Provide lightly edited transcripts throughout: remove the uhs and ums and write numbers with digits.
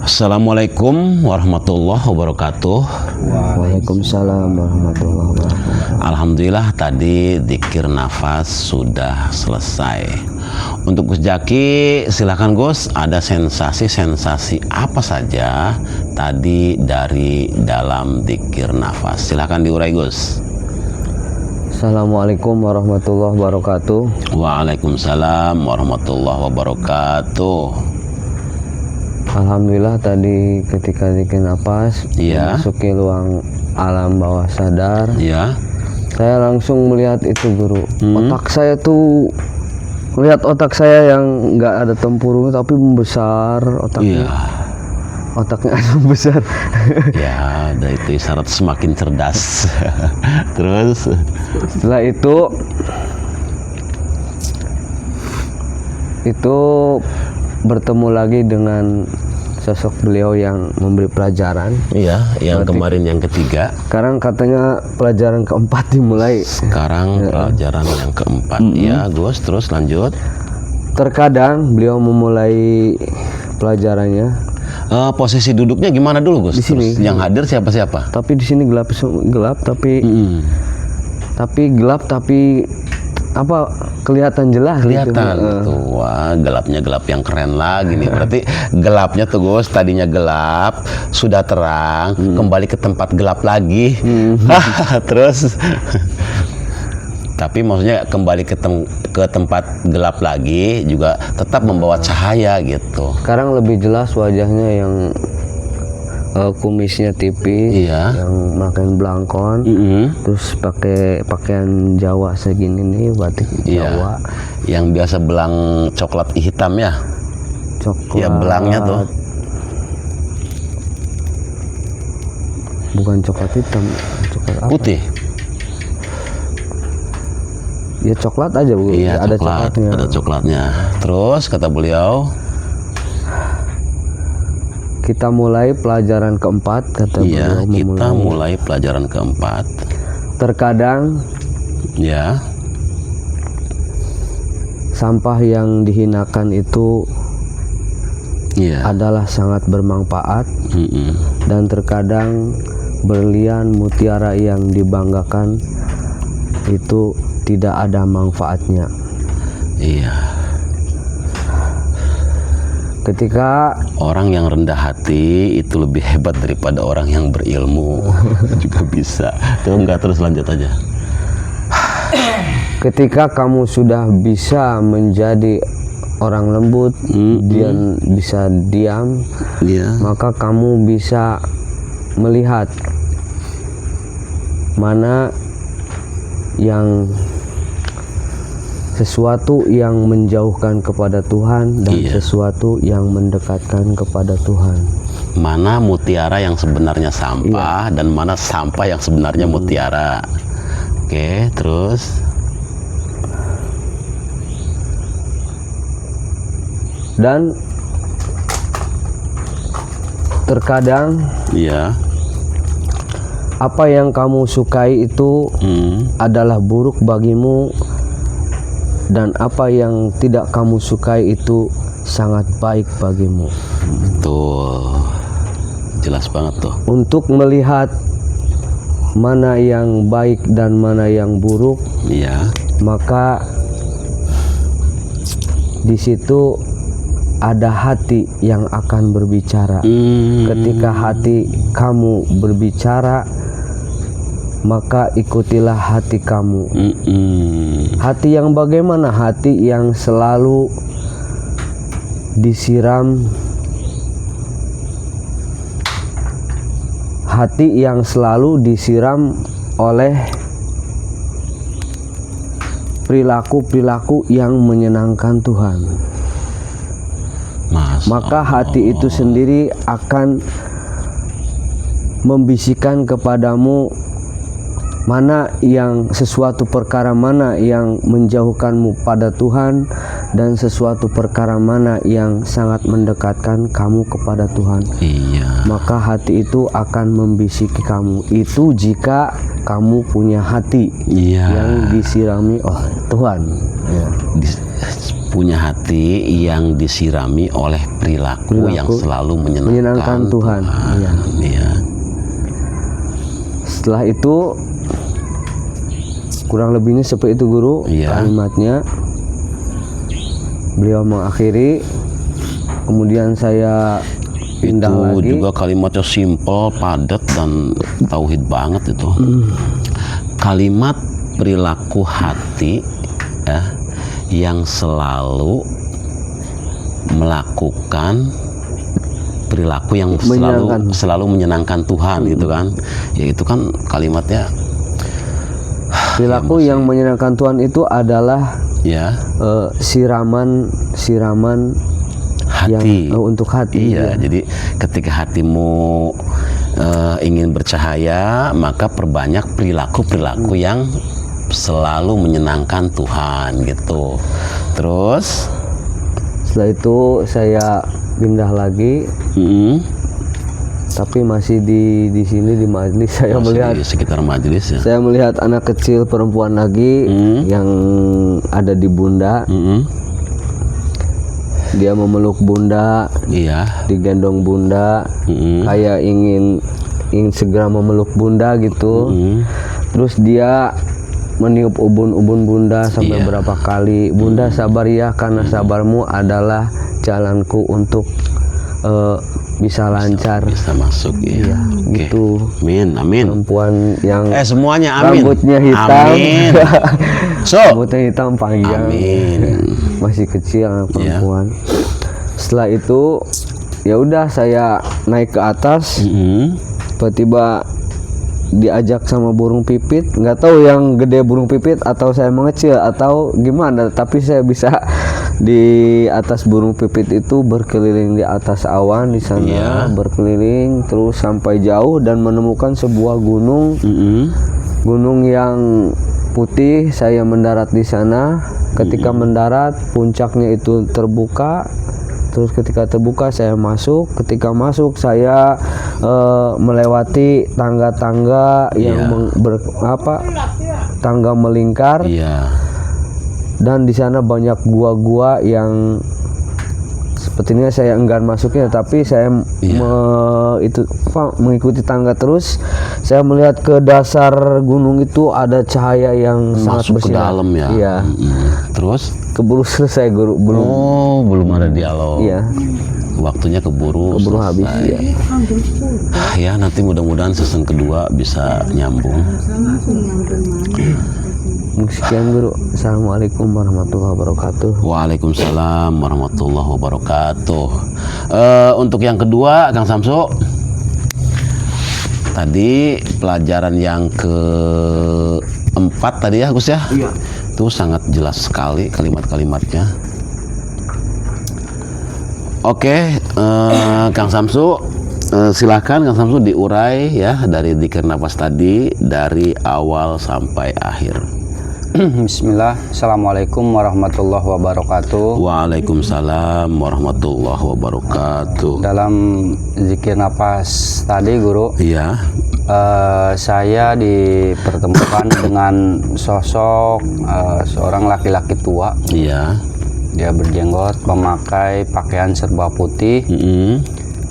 Assalamualaikum warahmatullahi wabarakatuh. Waalaikumsalam warahmatullahi wabarakatuh. Alhamdulillah tadi dzikir nafas sudah selesai. Untuk Gus Jaki, silakan Gus, ada sensasi-sensasi apa saja tadi dari dalam dzikir nafas? Silakan diurai Gus. Assalamualaikum warahmatullahi wabarakatuh. Waalaikumsalam warahmatullahi wabarakatuh. Alhamdulillah tadi ketika dzikir nafas memasuki ruang alam bawah sadar, saya langsung melihat itu guru. Otak saya tuh melihat otak saya yang nggak ada tempurung tapi membesar otaknya. Otaknya besar. Ya, udah itu isyarat semakin cerdas. Terus setelah itu bertemu lagi dengan sosok beliau yang memberi pelajaran. Iya, yang kemarin yang ketiga. Sekarang katanya pelajaran keempat dimulai. Sekarang pelajaran yang keempat. Ya, Gus, terus lanjut. Terkadang beliau memulai pelajarannya. Posisi duduknya gimana dulu, Gus? Di sini. Terus yang hadir siapa-siapa? Tapi di sini gelap tapi gelap tapi apa kelihatan jelas. Kelihatan gitu. Wah, gelapnya gelap yang keren lagi nih. Berarti gelapnya tuh Gus, tadinya gelap sudah terang, kembali ke tempat gelap lagi. Terus tapi maksudnya kembali ke tempat gelap lagi juga tetap membawa cahaya gitu. Sekarang lebih jelas wajahnya yang kumisnya tipis, yang makin belangkon, terus pakai pakaian Jawa segini nih, batik Jawa. Yang biasa belang coklat hitam ya? Coklat. Ya belangnya tuh. Bukan coklat hitam, coklat apa? Putih. Ya coklat aja Bu. Iya, ada coklat, coklatnya. ada coklatnya. Terus kata beliau, kita mulai pelajaran keempat, kata beliau. Kita mulai pelajaran keempat. Terkadang sampah yang dihinakan itu adalah sangat bermanfaat, dan terkadang berlian mutiara yang dibanggakan itu tidak ada manfaatnya. Ketika orang yang rendah hati itu lebih hebat daripada orang yang berilmu. Juga bisa. Terus lanjut aja. Ketika kamu sudah bisa menjadi orang lembut dan bisa diam, maka kamu bisa melihat mana yang sesuatu yang menjauhkan kepada Tuhan dan sesuatu yang mendekatkan kepada Tuhan. Mana mutiara yang sebenarnya sampah dan mana sampah yang sebenarnya mutiara. Oke, terus. Dan terkadang apa yang kamu sukai itu adalah buruk bagimu, dan apa yang tidak kamu sukai itu sangat baik bagimu. Tuh, jelas banget tuh. Untuk melihat mana yang baik dan mana yang buruk, maka di situ ada hati yang akan berbicara. Ketika hati kamu berbicara, maka ikutilah hati kamu. Hati yang bagaimana? Hati yang selalu disiram, hati yang selalu disiram oleh perilaku-perilaku yang menyenangkan Tuhan. Maka hati itu sendiri akan membisikkan kepadamu mana yang sesuatu perkara mana yang menjauhkanmu pada Tuhan, dan sesuatu perkara mana yang sangat mendekatkan kamu kepada Tuhan. Maka hati itu akan membisiki kamu. Itu jika kamu punya hati yang disirami oleh Tuhan. punya hati yang disirami oleh perilaku yang selalu menyenangkan Tuhan. Iya. Iya. Setelah itu kurang lebihnya seperti itu guru, Iya. kalimatnya. Beliau mengakhiri, kemudian saya pindah Itu lagi. juga kalimatnya simpel, padat, dan tauhid banget itu. Kalimat perilaku hati ya, yang selalu melakukan perilaku yang selalu menyenangkan Tuhan gitu kan. Ya itu kan kalimatnya Perilaku yang menyenangkan Tuhan itu adalah ya siraman hati. yang untuk hati. Iya, jadi ketika hatimu ingin bercahaya, maka perbanyak perilaku-perilaku yang selalu menyenangkan Tuhan gitu. Terus Setelah itu saya pindah lagi, tapi masih di sini di majelis. Saya masih melihat di sekitar majelis ya. Saya melihat anak kecil perempuan lagi yang ada di bunda. Dia memeluk bunda, Iya. digendong bunda, kayak ingin segera memeluk bunda gitu. Terus dia meniup ubun-ubun bunda sampai Iya. berapa kali. Bunda sabar ya, karena sabarmu adalah jalanku untuk bisa lancar. Bisa masuk ya. Oke. Gitu. Amin, amin. Perempuan yang Semuanya amin. rambutnya hitam. Amin. So, Rambutnya hitam panjang. amin. Masih kecil anak perempuan. Setelah itu ya udah saya naik ke atas. Tiba-tiba diajak sama burung pipit, nggak tahu yang gede burung pipit atau saya mengecil atau gimana, tapi saya bisa di atas burung pipit itu berkeliling di atas awan di sana, berkeliling terus sampai jauh dan menemukan sebuah gunung. Gunung yang putih. Saya mendarat di sana. Ketika mendarat, puncaknya itu terbuka. Terus ketika terbuka saya masuk. Ketika masuk saya melewati tangga-tangga yang tangga melingkar. Dan di sana banyak gua-gua yang sepertinya saya enggan masuknya, tapi saya mengikuti tangga terus. Saya melihat ke dasar gunung itu ada cahaya yang sangat masuk ke bersinar. dalam ya. Iya. Terus Keburu selesai guru, belum. Oh, belum ada dialog. Iya. Waktunya keburu habis ya. Ya, nanti mudah-mudahan season kedua bisa nyambung. Sekian guru. Assalamualaikum warahmatullahi wabarakatuh. Waalaikumsalam warahmatullahi wabarakatuh. Untuk yang kedua, Kang Samsu, tadi pelajaran yang keempat tadi ya, Gus ya. Iya. Itu sangat jelas sekali kalimat-kalimatnya. Oke, Kang Samsu, silakan Kang Samsu diurai ya dari dzikir nafas tadi dari awal sampai akhir. Bismillah. Assalamualaikum warahmatullahi wabarakatuh. Waalaikumsalam warahmatullahi wabarakatuh. Dalam zikir nafas tadi guru, Iya. saya dipertemukan dengan sosok seorang laki-laki tua. Iya. Dia berjenggot, memakai pakaian serba putih.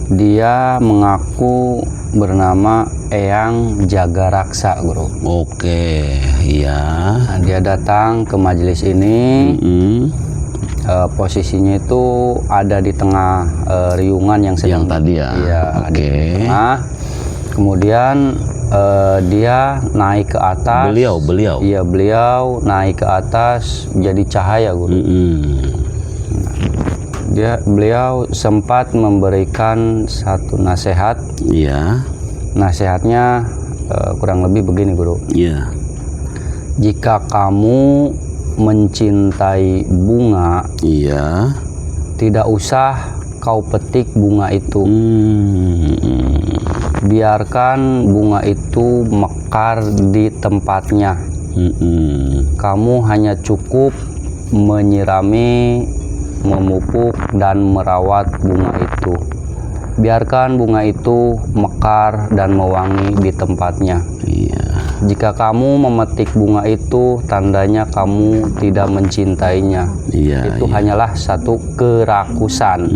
Dia mengaku bernama Eyang Jagaraksa, Guru. Oke, iya. Nah, dia datang ke majelis ini. Posisinya itu ada di tengah riungan yang sedang tadi ya. Iya, Oke. di tengah. Kemudian dia naik ke atas. Beliau. Iya, beliau naik ke atas jadi cahaya, Guru. Beliau sempat memberikan satu nasihat. Iya. Nasihatnya kurang lebih begini, Guru. Iya. Jika kamu mencintai bunga, Iya. tidak usah kau petik bunga itu. Biarkan bunga itu mekar di tempatnya. Kamu hanya cukup menyirami, memupuk, dan merawat bunga itu. Biarkan bunga itu mekar dan mewangi di tempatnya. Iya. Jika kamu memetik bunga itu, tandanya kamu tidak mencintainya. Iya. Itu hanyalah satu kerakusan.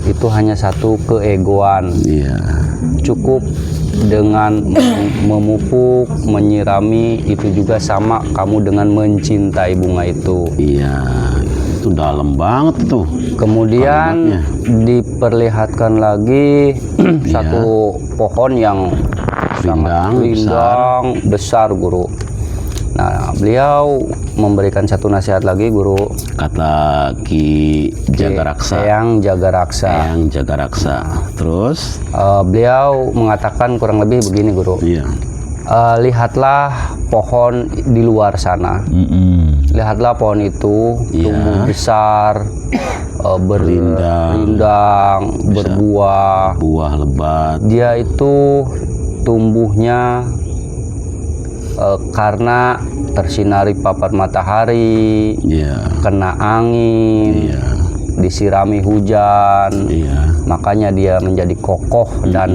Itu hanya satu keegoan. Iya. Cukup dengan memupuk, menyirami, itu juga sama kamu dengan mencintai bunga itu. Iya. Itu dalam banget tuh. Kemudian diperlihatkan lagi satu pohon yang sangat rindang besar, Guru. Nah, beliau memberikan satu nasihat lagi, Guru. Kata Ki Jagaraksa. Eyang Jagaraksa. Eyang Jagaraksa. Terus beliau mengatakan kurang lebih begini, Guru. iya. Lihatlah pohon di luar sana. Lihatlah pohon itu tumbuh besar, berrindang, berbuah, buah lebat. Dia itu tumbuhnya karena tersinari paparan matahari, Iya. kena angin, Iya. disirami hujan, Iya. makanya dia menjadi kokoh dan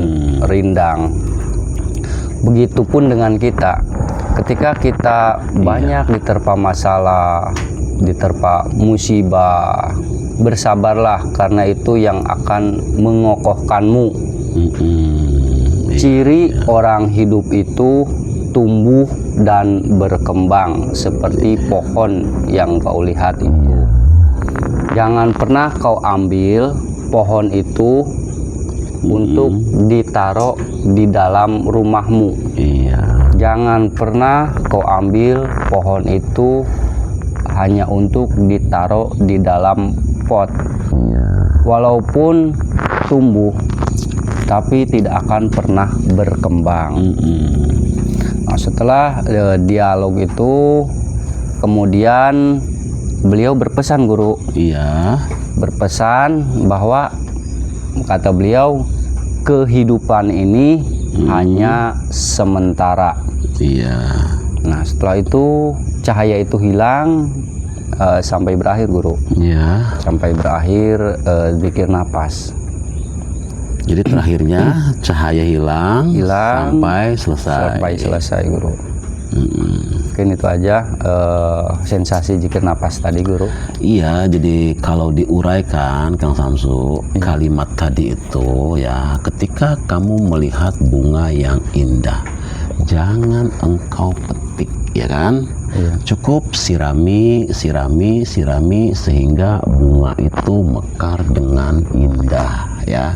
rindang. Begitupun dengan kita, ketika kita banyak diterpa masalah, diterpa musibah, bersabarlah, karena itu yang akan mengokohkanmu. Ciri orang hidup itu tumbuh dan berkembang seperti pohon yang kau lihat itu. Jangan pernah kau ambil pohon itu untuk ditaruh di dalam rumahmu. Iya. Jangan pernah kau ambil pohon itu hanya untuk ditaruh di dalam pot. Walaupun tumbuh, tapi tidak akan pernah berkembang. Nah, setelah dialog itu, kemudian beliau berpesan, Guru. Iya. Berpesan bahwa, kata beliau, kehidupan ini hanya sementara. Iya. Nah, setelah itu cahaya itu hilang sampai berakhir, Guru. Iya. Sampai berakhir zikir napas. Jadi terakhirnya cahaya hilang sampai selesai. Sampai selesai, Guru. Mungkin itu aja sensasi zikir napas tadi, Guru. Iya, jadi kalau diuraikan Kang Samsu, kalimat tadi itu ya, ketika kamu melihat bunga yang indah, jangan engkau petik, ya kan? Iya. Cukup sirami sehingga bunga itu mekar dengan indah, ya.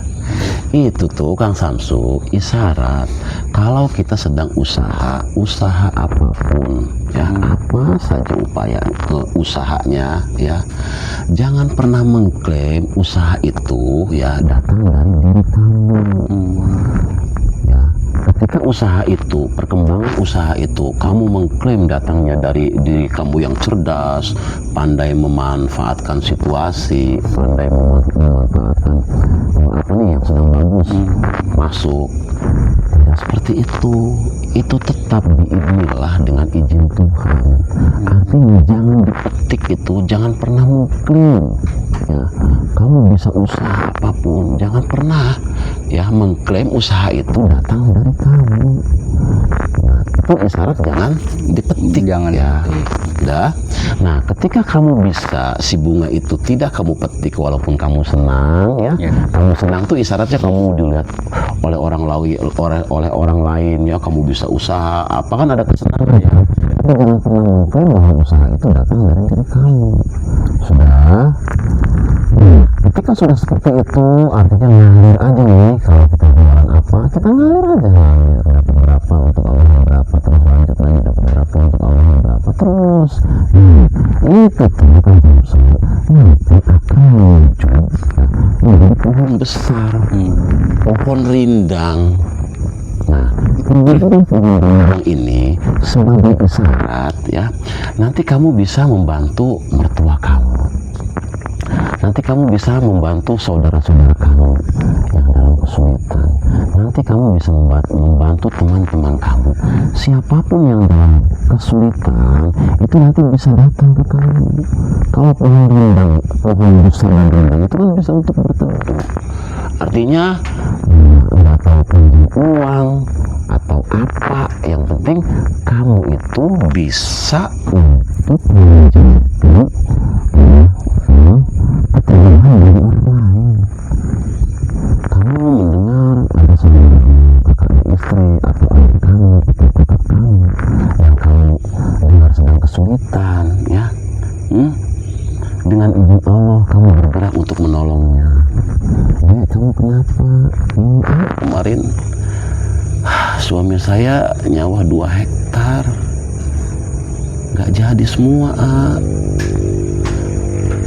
Itu tuh Kang Samsu isyarat kalau kita sedang usaha apapun, ya, apa saja upaya usahanya, ya, jangan pernah mengklaim usaha itu ya datang dari diri kamu. Ya, ketika usaha itu, perkembangan usaha itu kamu mengklaim datangnya dari diri kamu yang cerdas, pandai memanfaatkan situasi, pandai memanfaatkan apa nih yang sedang bagus masuk, tidak seperti itu tetap diizinilah dengan izin Tuhan. Artinya jangan dipetik itu, jangan pernah mengklaim, ya, kamu bisa usaha apapun, jangan pernah ya mengklaim usaha itu datang dari kamu. Nah, itu isyarat jangan dipetik, Jangan ya. dipetik. Udah. Nah, ketika kamu bisa si bunga itu tidak kamu petik walaupun kamu senang, ya, kamu senang tuh isyaratnya kamu dilihat oleh orang lain, ya, kamu bisa usaha apa, kan ada kesenangan, ya. Tapi jangan pernah mengklaim bahwa usaha itu datang dari diri kamu. Sudah. Ketika sudah seperti itu, artinya ngalir aja nih. Kalau kita jualan apa, kita ngalir aja, ngalir, dapat berapa untuk Allah berapa, terus lanjut lagi dapat berapa untuk Allah berapa, terus. Itu tuh bukan nanti akan muncul menjadi pohon besar, pohon rindang. Nah, pohon rindang ini sebagai isyarat, ya, nanti kamu bisa membantu mertua kamu. Nanti kamu bisa membantu saudara-saudara kamu yang dalam kesulitan. Nanti kamu bisa membantu teman-teman kamu. Siapapun yang dalam kesulitan, itu nanti bisa datang ke kamu. Kalau pohon rindang, pohon besar dan rindang itu kan bisa untuk berteduh. Artinya, nggak tahu pinjam uang, atau apa, yang penting kamu itu bisa untuk menjaga keterlibatan dari orang lain. Kamu mendengar ada saudara kakak istri atau adik kamu atau kakak kamu yang kamu dengar sedang kesulitan, ya, dengan izin Allah kamu bergerak untuk menolongnya. Kamu kenapa? Ini kemarin suami saya nyawa 2 hektar, nggak jadi semua.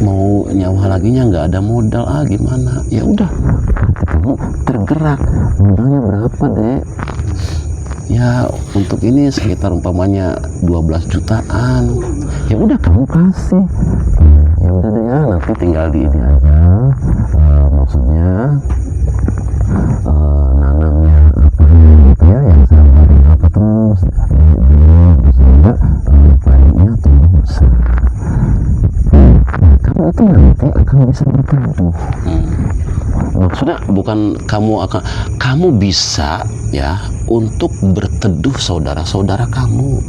Mau nyawa laginya nggak ada modal, gimana? Ya udah, kamu tergerak. Modalnya berapa, Dek? Ya untuk ini sekitar umpamanya 12 jutaan. Ya udah kamu kasih. Ya udah deh ya, nanti tinggal di ini aja. Maksudnya nanamnya apa gitu ya, yang sabar apa terus sehingga padinya tumbuh besar. Kamu itu nanti akan bisa bertumbuh. Maksudnya bukan kamu bisa ya untuk berteduh saudara-saudara kamu.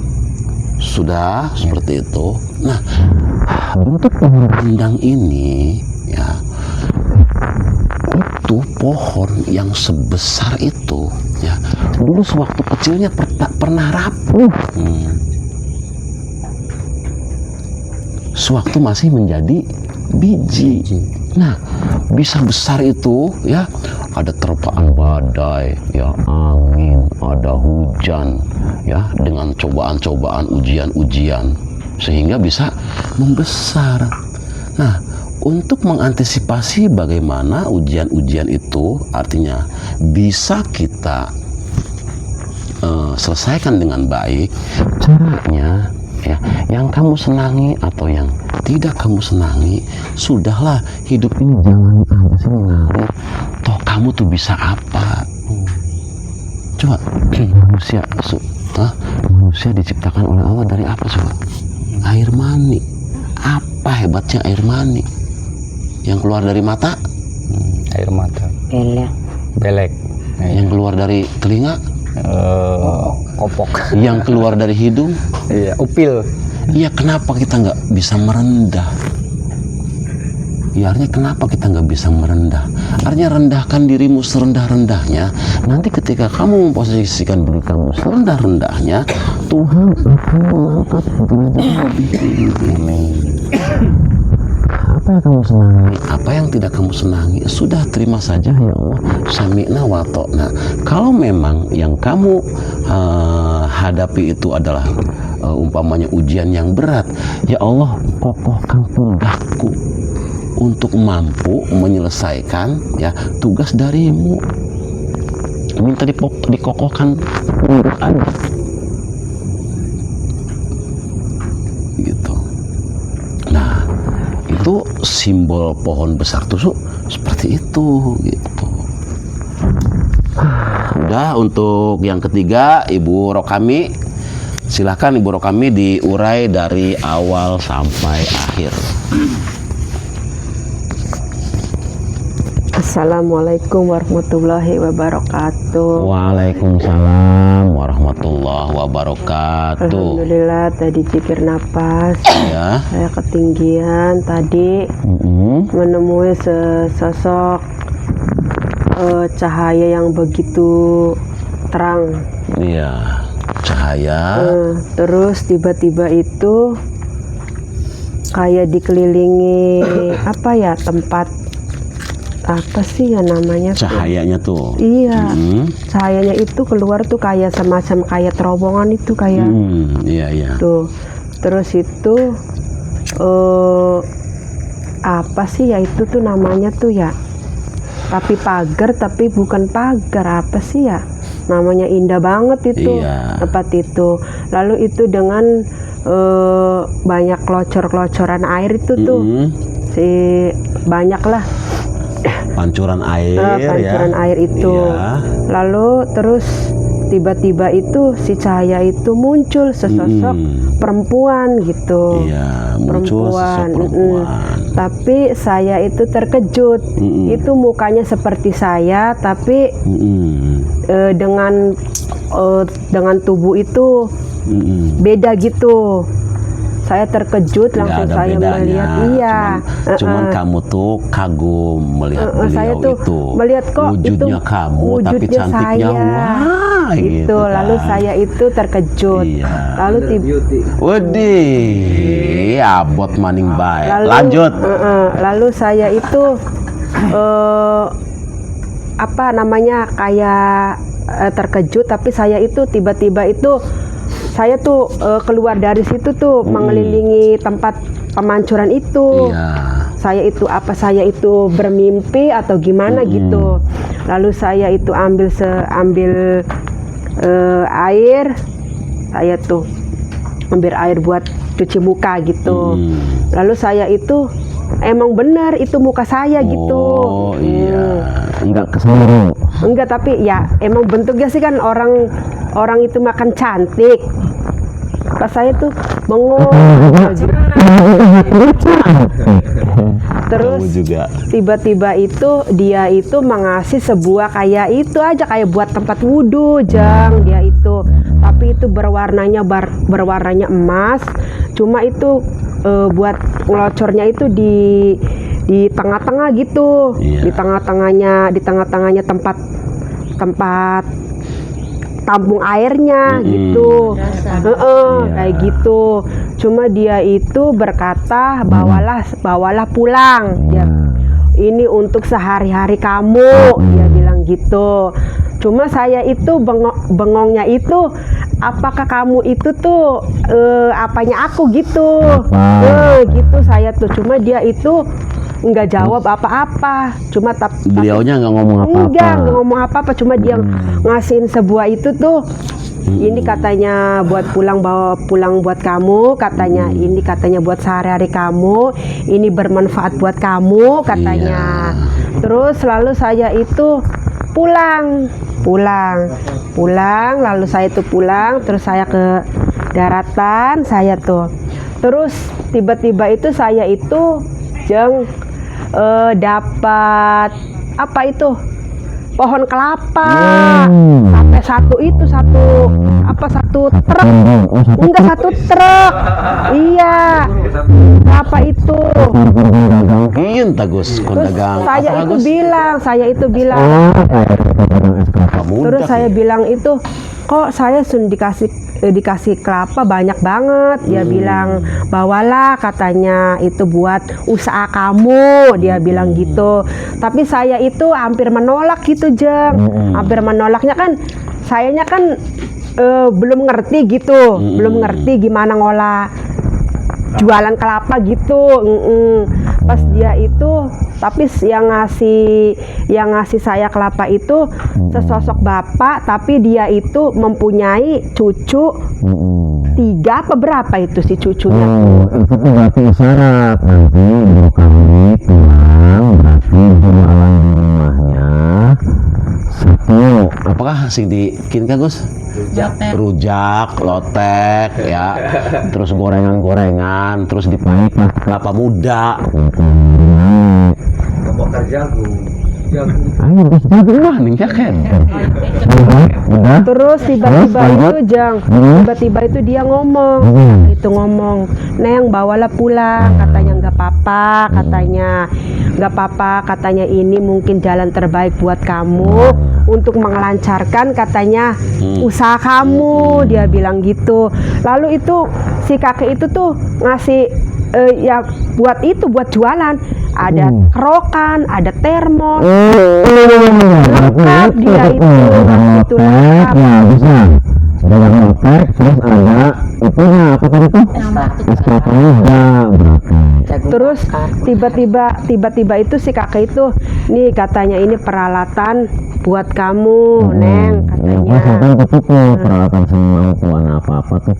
Sudah seperti itu. Nah, bentuk pohon rindang ini ya, itu pohon yang sebesar itu ya, dulu sewaktu kecilnya pernah rapuh. Sewaktu masih menjadi biji. Nah, bisa besar itu ya, ada terpaan badai, ya angin, ada hujan, ya dengan cobaan-cobaan, ujian-ujian, sehingga bisa membesar. Nah, untuk mengantisipasi bagaimana ujian-ujian itu, artinya bisa kita selesaikan dengan baik, caranya ya, yang kamu senangi atau yang tidak kamu senangi, sudahlah, hidup ini jalani aja sih, mengalir. Toh kamu tuh bisa apa? Coba manusia diciptakan oleh Allah dari apa coba? Air mani. Apa hebatnya air mani? Yang keluar dari mata? Air mata. Belek. Yang keluar dari telinga? Kopok. Yang keluar dari hidung? Iya, upil. Iya, kenapa kita nggak bisa merendah? Ya, artinya kenapa kita nggak bisa merendah? Artinya rendahkan dirimu serendah-rendahnya. Nanti ketika kamu memposisikan diri kamu serendah-rendahnya, Tuhan akan mengangkat derajatmu lebih tinggi. Apa yang kamu senangi, apa yang tidak kamu senangi, sudah terima saja ya Allah. Sami'na wa ta'na. Kalau memang yang kamu hadapi itu adalah umpamanya ujian yang berat, ya Allah, kokohkan pundakku untuk mampu menyelesaikan ya tugas darimu. Minta dikokohkan pundak aja. Gitu. Nah, itu simbol pohon besar tusuk seperti itu gitu. Udah, untuk yang ketiga Ibu Rokami, silakan Ibu Rokami diurai dari awal sampai akhir. Assalamualaikum warahmatullahi wabarakatuh. Waalaikumsalam warahmatullahi wabarakatuh. Alhamdulillah, tadi zikir napas Ya. saya ketinggian tadi menemui sesosok cahaya yang begitu terang. Iya, cahaya. Terus tiba-tiba itu kayak dikelilingi apa ya, tempat apa sih ya namanya? Cahayanya tuh. Iya, cahayanya itu keluar tuh kayak semacam kayak terowongan itu kayak. Iya. Tuh, terus itu apa sih ya itu tuh namanya tuh ya? Tapi pagar, tapi bukan pagar, apa sih ya? Namanya indah banget itu tempat itu. Lalu itu dengan banyak kelocor-kelocoran air itu tuh, banyak lah. Pancuran air, pancuran ya. air itu. Iya. Lalu terus tiba-tiba itu si cahaya itu muncul sesosok perempuan gitu. Iya, muncul sesosok perempuan. Tapi saya itu terkejut. Itu mukanya seperti saya, tapi dengan tubuh itu beda gitu. Saya terkejut, langsung saya melihat. Iya. Cuman kamu tuh kagum melihat beliau saya tuh itu. Melihat kok wujudnya itu kamu, tapi wujudnya cantiknya saya. wah gitu. Lalu kan. saya itu terkejut. Iya. Lalu Waduh, abot maning baik. lalu, Lanjut. Lalu saya itu apa namanya kayak terkejut, tapi saya itu tiba-tiba itu saya tuh keluar dari situ tuh mengelilingi tempat pemancuran itu. Iya. Saya itu bermimpi atau gimana gitu. Lalu saya itu ambil air, saya tuh ambil air buat cuci muka gitu. Lalu saya itu emang benar itu muka saya gitu. Oh iya. Enggak keseluruh. Enggak, tapi ya emang bentuknya sih kan orang itu makan cantik. Pas saya tuh bengong. Terus tiba-tiba itu dia itu mengasih sebuah kayak itu aja, kayak buat tempat wudhu, Jang, dia itu. Tapi itu berwarnanya emas. Cuma itu buat ngelocornya itu di tengah-tengah gitu. Di tengah-tengahnya tempat tampung airnya gitu. Kayak gitu. Cuma dia itu berkata bawalah pulang. Ya, ini untuk sehari-hari kamu, dia bilang gitu. Cuma saya itu bengongnya itu, apakah kamu itu tuh apanya aku gitu. Gitu saya tuh. Cuma dia itu nggak jawab apa-apa. Cuma Beliaunya nggak ngomong apa-apa. Nggak ngomong apa-apa. Cuma dia ngasihin sebuah itu tuh. Ini katanya buat bawa pulang buat kamu. Katanya ini katanya buat sehari-hari kamu. Ini bermanfaat buat kamu katanya. Terus lalu saya itu pulang. Lalu saya itu pulang. Terus saya ke daratan. Saya tuh. Terus tiba-tiba itu saya itu dapat apa itu pohon kelapa sampai satu truk. Enggak, satu truk. Iya, kelapa itu. Terus saya itu bilang terus saya bilang itu, kok saya dikasih kelapa banyak banget. Dia bilang bawalah, katanya itu buat usaha kamu, dia bilang gitu. Tapi saya itu hampir menolak gitu, Jeng. Hampir menolaknya kan sayanya kan belum ngerti gitu, belum ngerti gimana ngolah jualan kelapa gitu. Pas dia itu, tapi yang ngasih saya kelapa itu sesosok bapak, tapi dia itu mempunyai cucu 3 apa berapa itu si cucunya. Itu berarti isyarat nanti ibu kami pulang, berarti jualan di rumahnya satu. Apakah sing dikin kan Gus? Rujak, lotek, ya, terus gorengan-gorengan, terus dipahit kelapa muda. Terus tiba-tiba itu tiba-tiba itu dia ngomong, Neng bawalah pulang, katanya nggak apa-apa, katanya ini mungkin jalan terbaik buat kamu untuk melancarkan katanya usaha kamu, dia bilang gitu. Lalu itu si kakek itu tuh ngasih ya buat jualan, ada kerokan, ada termos, lengkap dia itu lengkap. Dagang lotek, terus ada itunya apa tadi tuh? Es kelapa muda berarti. Terus tiba-tiba itu si kakek itu, nih katanya ini peralatan buat kamu, Neng, katanya. Peralatan semampuan apa-apa tuh.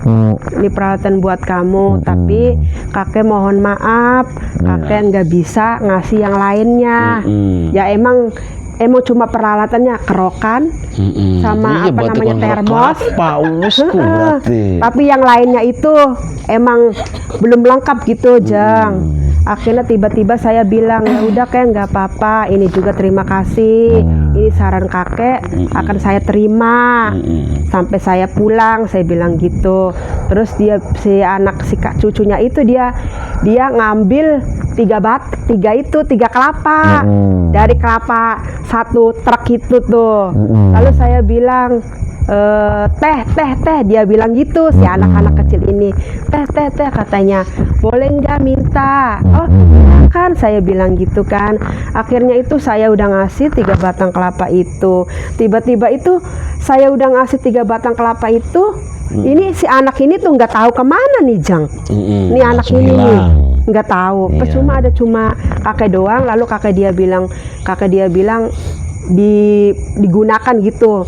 Ini peralatan buat kamu, tapi kakek mohon maaf, kakek nggak bisa ngasih yang lainnya. Ya emang cuma peralatannya kerokan sama apa namanya termos. Tapi yang lainnya itu emang belum lengkap gitu, Jang. Akhirnya tiba-tiba saya bilang, ya udah kayak nggak apa-apa, ini juga terima kasih. ini saran kakek akan saya terima sampai saya pulang, saya bilang gitu. Terus dia si anak si kak cucunya itu dia ngambil 3 kelapa dari kelapa 1 truk itu tuh. Lalu saya bilang teh dia bilang gitu si anak-anak kecil ini, teh katanya, boleh nggak minta? Oh kan saya bilang gitu kan. Akhirnya itu saya udah ngasih 3 batang kelapa itu. Tiba-tiba itu saya udah ngasih 3 batang kelapa itu, ini si anak ini tuh nggak tahu kemana nih Jang. Ini anak ini nih nggak tahu. Cuma ada kakek doang. Lalu kakek dia bilang digunakan gitu,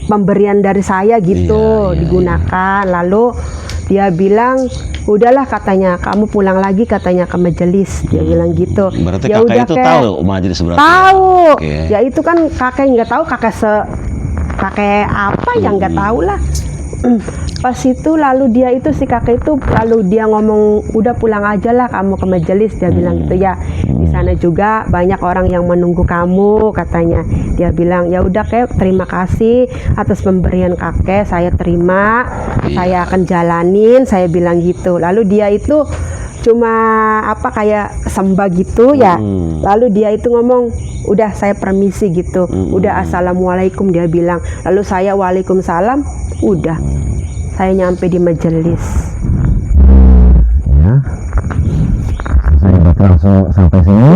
pemberian dari saya gitu, digunakan. Lalu dia bilang udahlah katanya, kamu pulang lagi katanya ke majelis, dia bilang gitu. Berarti ya kakek udah, itu tahu majelis berarti? Tahu. Okay. Ya itu kan kakek nggak tahu, kakek apa yang nggak tahu lah. Pas itu lalu dia itu si kakek itu lalu dia ngomong udah pulang aja lah kamu ke majelis, dia bilang gitu ya. Di sana juga banyak orang yang menunggu kamu katanya. Dia bilang ya udah kek, terima kasih atas pemberian kakek, saya terima, saya akan jalanin, saya bilang gitu. Lalu dia itu cuma kayak sembah gitu ya. Lalu dia itu ngomong udah saya permisi gitu, udah assalamualaikum dia bilang. Lalu saya waalaikumsalam, udah saya nyampe di majelis. Ya, saya langsung sampai sini.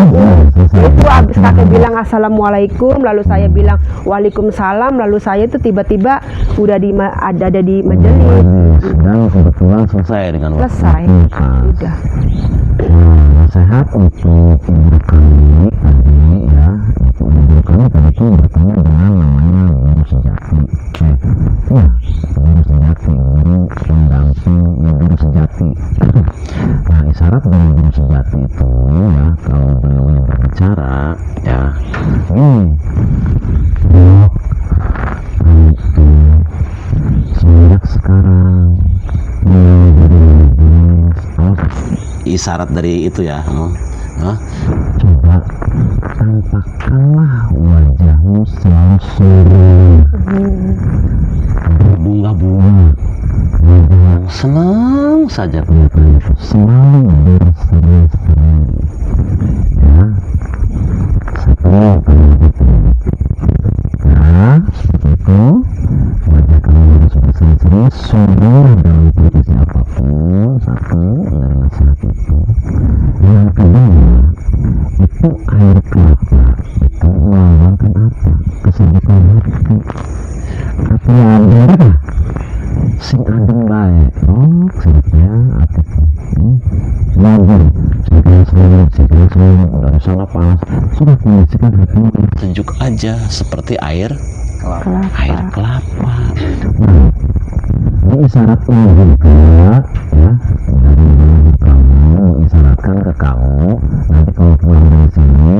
Itu habis kakek bilang assalamualaikum, lalu saya bilang waalaikumsalam, lalu saya itu tiba-tiba udah ada di majelis. Dan kebetulan selesai dengan waktu. Selesai, udah. Nasihat untuk ibu kami tadi ya, untuk ibu kami tadi itu bertemu dengan namanya guru sejati. Guru sejati, guru pendamping guru sejati. Nah, isyarat dari guru sejati itu ya, kalau beliau yang berbicara ya, semenjak sekarang isyarat dari itu ya. Coba tampakkanlah wajahmu selalu seri, berbunga-bunga, senang saja, selalu berseri-seri ya, setelah seperti itu wajah kamu harus berseri-seri, sombong dalam posisi apapun. Satu dari nasihat itu. Yang kedua itu air kelapa itu melambangkan apa? Kesejukan hati. Tapi yang ada sing adem baik, sedikitnya hati lagi segera dari sana panas, sudah kondisikan hatimu sejuk aja seperti air kelapa. Nah, ini isyarat ini juga ya, dari kamu mengisyaratkan ke kamu nanti kalau pulang dari sini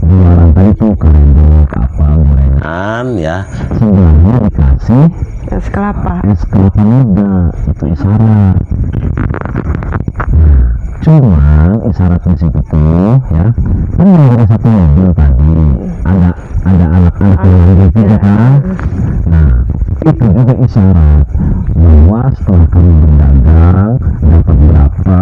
jualan tadi tuh kerendok apa gorengan ya, sebelahnya dikasih Es kelapa muda, itu isyarat. Cuma isyarat di situ tuh ya, kan ada satu mobil tadi, ada anak-anak yang lagi juga kan. Nah, itu juga isyarat bahwa setelah kamu berdagang dapat berapa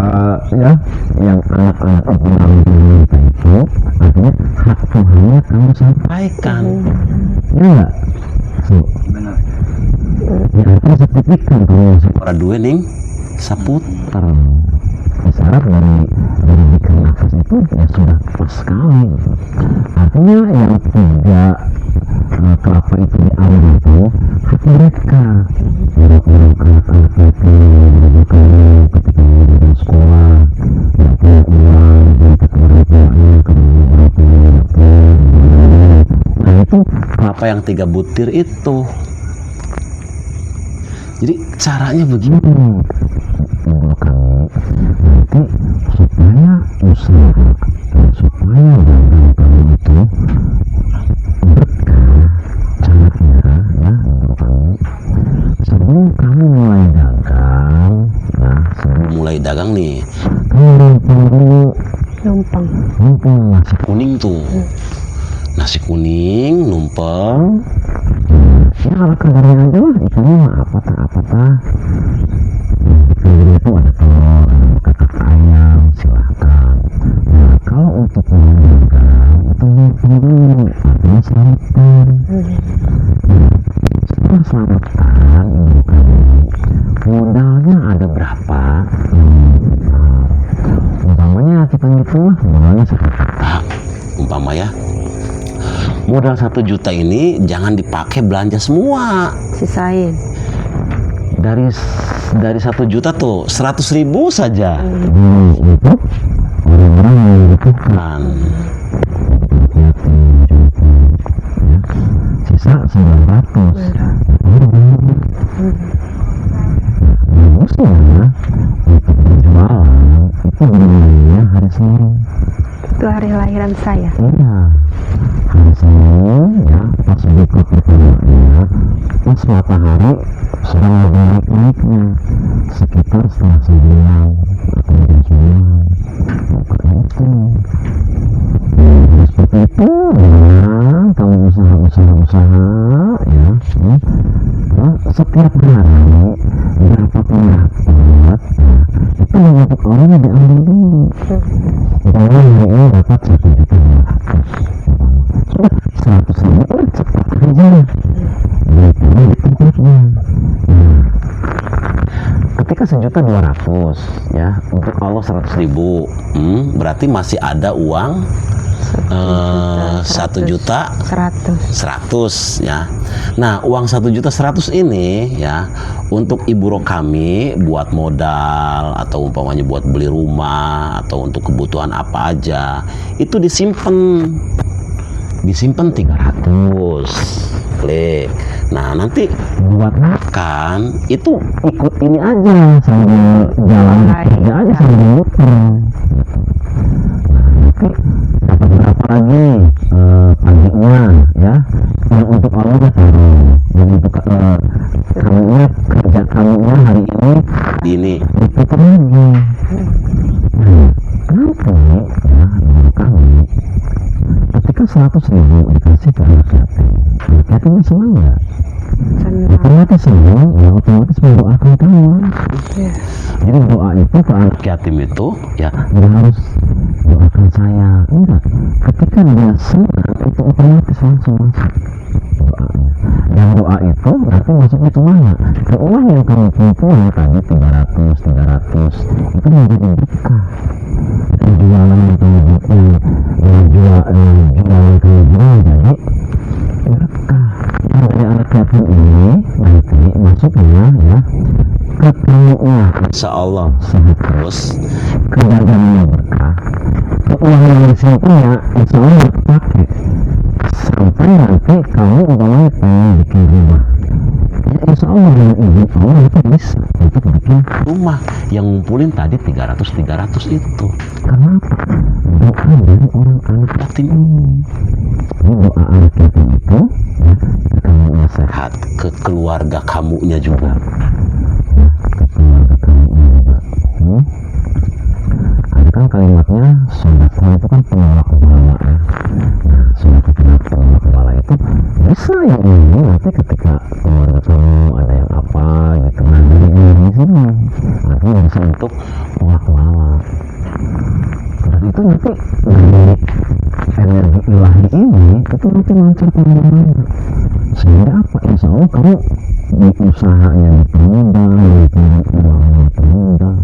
ya, yang anak-anak itu minta itu, artinya hak Tuhannya kamu sampaikan. Ya enggak? Benar. Ya artinya sertifikat kamu para dua ning saputar. Isyarat dari bikin nafas itu ya sudah pas sekali. Artinya yang 3 kelapa itu diambil itu hak mereka. Anak-anak itu ketika di sekolah ya punya uang untuk orang tuanya, kemudian Nah itu kelapa yang 3 butir itu. Jadi caranya begini. Menurut kami nanti supaya usaha supaya dagang kamu itu berkah, caranya ya menurut kami sebelum kamu mulai dagang, mulai dagang nih, kamu numpang dulu, numpang masih kuning tuh. Nah nasi kuning numpeng. Ya kalau kadarnya aja lah, ikannya mah apa tah. Itu ada telur, ada kakak ayam, silahkan. Nah kalau untuk menjaga itu dulu, artinya selamatan. Setelah selamatan ibu kami, modalnya ada berapa? Umpamanya kita gitu lah, modalnya 1 juta. Umpama ya, modal 1 juta ini jangan dipakai belanja semua. Sisain. Dari 1 juta tuh 100.000 saja. Itu orang-orang yang dibutuhkan. Ya, sisa 900. Bagusnya untuk berjualan itu belinya hari Senin. Itu hari lahiran saya. Iya, hari Senin ya, pas buka pertamanya, pas matahari sedang lagi naik-naiknya, sekitar setengah 9 atau jam 9 buka itu. Seperti itu ya, kamu usaha ya. Nah, setiap hari berapapun dapat, itu untuk orang yang diambil dulu. Umpamanya hari ini dapat 1.200.000, sudah 100.000 udah cepat aja duitnya di tempatnya. Nah, ketika 1.200.000 ya, untuk Allah 100.000, berarti masih ada uang 1.100.000 ya. Nah, uang 1.100.000 ini ya untuk Ibu Rokami buat modal atau umpamanya buat beli rumah atau untuk kebutuhan apa aja itu disimpan 300. Klik. Nah, nanti buat makan itu ikut ini aja sambil jalan kerja aja sambil muter. Nanti dapat berapa lagi paginya ya, yang untuk awalnya taruh, yang untuk kamunya kerja kamunya hari ini diputar lagi. Kenapa ya kami ketika 100.000 dikasih ke anak yatimnya senang nggak? Otomatis senang ya, otomatis mendoakan kamu. Jadi doa itu ke anak yatim itu ya nggak harus doakan saya, enggak, ketika dia senang itu otomatis langsung masuk doanya. Dan doa itu nanti masuknya kemana? Ke uang yang kamu kumpulin tadi 300 itu menjadi berkah. Jualan yang kamu jual jadi berkah. Dari anak yatim ini nanti masuknya ya ke kamunya, insya Allah sehat terus, ke dagangannya berkah, ke uang yang disimpannya insya Allah dipakai sampai nanti kamu umpamanya pengen bikin rumah ya, insya Allah dengan izin Allah itu bisa untuk bikin rumah yang ngumpulin tadi 300 itu. karena apa? Doa dari orang anak yatim ini. Ini doa anak yatim itu ya, kamunya sehat, Ke keluarga kamunya juga. ke keluarga kamunya juga. Ada kan kalimatnya sedekah itu kan penolak bala ya. Nah, sedekah penolak bala itu bisa yang ini nanti ketika keluarga kamu ada yang apa gitu, nah dari energi sini artinya bisa untuk penolak bala. Dan itu nanti dari energi ilahi ini itu nanti lancar kemana-mana, sehingga apa, insya Allah kamu di usahanya dipermudah, di uangnya dipermudah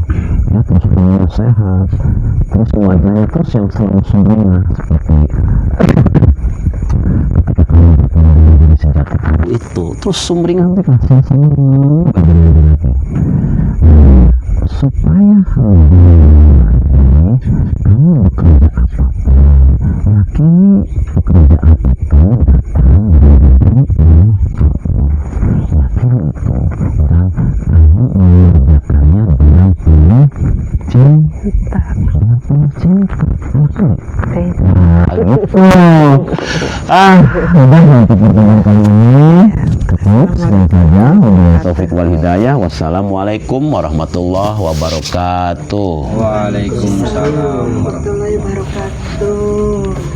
ya, terus kamu sehat, terus wajahnya terus yang selalu sumringah seperti ketika kamu bertemu dengan diri sejati kamu Itu terus sumringah. nanti kasih senang pada diri lagi. Supaya lebih kamu bekerja apapun, yakini pekerjaan itu datang dari Allah. Yakini itu, dan kamu mengerjakannya dengan penuh cinta. Nah, gitu. Udah untuk pertemuan kali ini cukup sekian saja. Wabillahi taufiq wal hidayah. Wassalamualaikum warahmatullahi wabarakatuh. Waalaikumsalam. Warahmatullahi wabarakatuh.